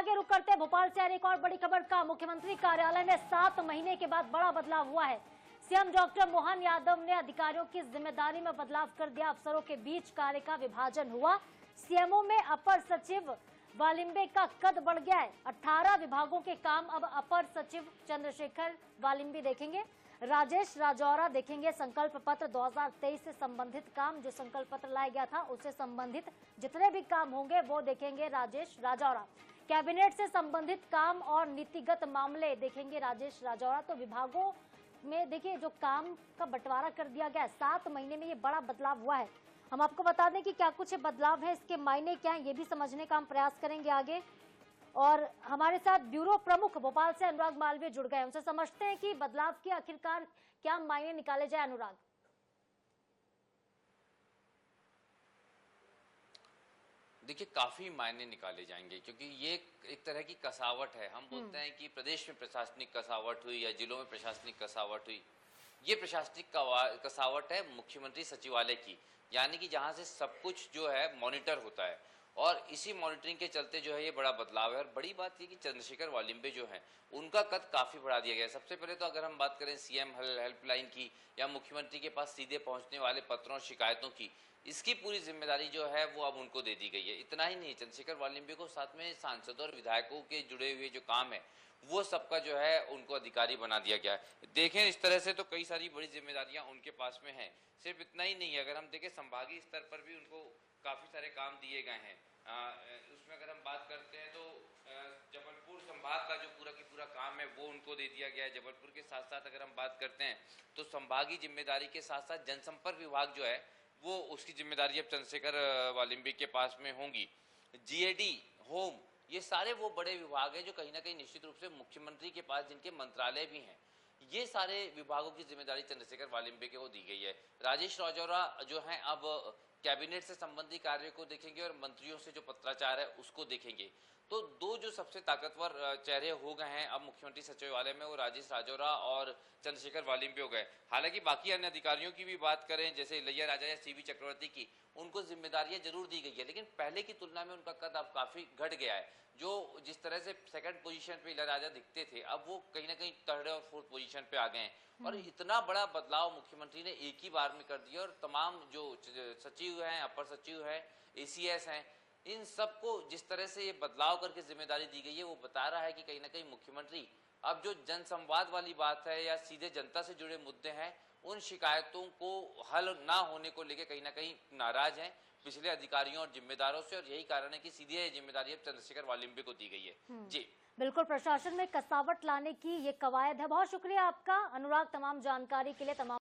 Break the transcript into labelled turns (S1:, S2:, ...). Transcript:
S1: आगे रुक करते हैं भोपाल से एक और बड़ी खबर का। मुख्यमंत्री कार्यालय में 7 महीने के बाद बड़ा बदलाव हुआ है। सीएम डॉक्टर मोहन यादव ने अधिकारियों की जिम्मेदारी में बदलाव कर दिया। अफसरों के बीच कार्य का विभाजन हुआ। सीएमओ में अपर सचिव वालिम्बे का कद बढ़ गया है। 18 विभागों के काम अब अपर सचिव चंद्रशेखर वालिम्बे देखेंगे। राजेश राजौरा देखेंगे संकल्प पत्र 2023 से संबंधित काम। जो संकल्प पत्र लाया गया था उससे संबंधित जितने भी काम होंगे वो देखेंगे राजेश राजौरा। कैबिनेट से संबंधित काम और नीतिगत मामले देखेंगे राजेश राजौरा। तो विभागों में देखिए जो काम का बंटवारा कर दिया गया है। 7 महीने में ये बड़ा बदलाव हुआ है। हम आपको बता दें कि क्या कुछ बदलाव है, इसके मायने क्या है, ये भी समझने का हम प्रयास करेंगे आगे। और हमारे साथ ब्यूरो प्रमुख भोपाल से अनुराग मालवीय जुड़ गए। उनसे समझते हैं कि बदलाव के आखिरकार क्या मायने निकाले जाए। अनुराग,
S2: देखिए काफी मायने निकाले जाएंगे क्योंकि ये एक तरह की कसावट है। हम बोलते हैं कि प्रदेश में प्रशासनिक कसावट हुई या जिलों में प्रशासनिक कसावट हुई। ये प्रशासनिक कसावट है मुख्यमंत्री सचिवालय की, यानी कि जहां से सब कुछ जो है मॉनिटर होता है। और इसी मॉनिटरिंग के चलते जो है ये बड़ा बदलाव है। और बड़ी बात ये कि चंद्रशेखर वालिम्बे जो हैं उनका कद काफी बढ़ा दिया गया है। सबसे पहले तो अगर हम बात करें सीएम हेल्पलाइन की या मुख्यमंत्री के पास सीधे पहुंचने वाले पत्रों और शिकायतों की, इसकी पूरी जिम्मेदारी जो है वो अब उनको दे दी गई है। इतना ही नहीं, चंद्रशेखर वालिम्बे को साथ में सांसदों और विधायकों के जुड़े हुए जो काम है वो सबका जो है उनको अधिकारी बना दिया गया है। देखें इस तरह से तो कई सारी बड़ी जिम्मेदारियां उनके पास में हैं। सिर्फ इतना ही नहीं है, अगर हम देखें संभागीय स्तर पर भी उनको काफी सारे काम दिए गए हैं। उसमें अगर हम बात करते हैं तो जबलपुर संभाग का जो पूरा की पूरा काम है वो उनको दे दिया गया है। जबलपुर के साथ साथ अगर हम बात करते हैं तो संभागीय जिम्मेदारी के साथ साथ जनसंपर्क विभाग जो है वो उसकी जिम्मेदारी अब चंद्रशेखर वालिम्बे के पास में होंगी। जीएडी, होम, ये सारे वो बड़े विभाग हैं जो कहीं ना कहीं निश्चित रूप से मुख्यमंत्री के पास जिनके मंत्रालय भी हैं, ये सारे विभागों की जिम्मेदारी चंद्रशेखर वालिम्बे को दी गई है। राजेश राजौरा जो हैं अब कैबिनेट से संबंधी कार्य को देखेंगे और मंत्रियों से जो पत्राचार है उसको देखेंगे। तो दो जो सबसे ताकतवर चेहरे हो गए हैं अब मुख्यमंत्री सचिवालय में, वो राजेश राजौरा और चंद्रशेखर वालिम्बे हो गए। हालांकि बाकी अन्य अधिकारियों की भी बात करें, जैसे इलैया राजा या सीबी चक्रवर्ती की, उनको जिम्मेदारियां जरूर दी गई है, लेकिन पहले की तुलना में उनका कद अब काफी घट गया है। जो जिस तरह से सेकंड पोजीशन पे इलैया राजा दिखते थे, अब वो कहीं ना कहीं थर्ड और फोर्थ पोजीशन पे आ गए हैं। और इतना बड़ा बदलाव मुख्यमंत्री ने एक ही बार में कर दिया। और तमाम जो सचिव हैं, अपर सचिव हैं, एसीएस हैं, इन सबको जिस तरह से ये बदलाव करके जिम्मेदारी दी गई है वो बता रहा है कि कहीं ना कहीं मुख्यमंत्री अब जो जनसंवाद वाली बात है या सीधे जनता से जुड़े मुद्दे हैं उन शिकायतों को हल ना होने को लेकर कहीं ना कहीं नाराज हैं पिछले अधिकारियों और जिम्मेदारों से। और यही कारण है कि सीधे जिम्मेदारी अब चंद्रशेखर वालिम्बे को दी गई है। जी
S1: बिल्कुल, प्रशासन में कसावट लाने की ये कवायद है। बहुत शुक्रिया आपका अनुराग, तमाम जानकारी के लिए, तमाम